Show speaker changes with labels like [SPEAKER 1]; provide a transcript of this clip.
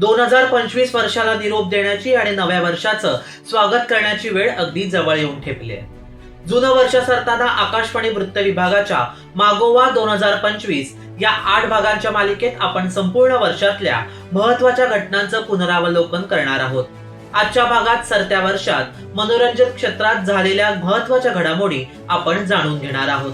[SPEAKER 1] 2025 वर्षाला निरोप देण्याची आणि नव्या वर्षाचं स्वागत करण्याची वेळ अगदी जवळ येऊन ठेपली आहे. जुनं वर्ष सरताना आकाशवाणी वृत्त विभागाच्या मागोवा 2025 या 8 भागांच्या मालिकेत आपण संपूर्ण वर्षातल्या महत्त्वाच्या घटनांचं पुनरावलोकन करणार आहोत. आजच्या भागात सरत्या वर्षात मनोरंजन क्षेत्रात झालेल्या महत्त्वाच्या घडामोडी आपण जाणून घेणार आहोत.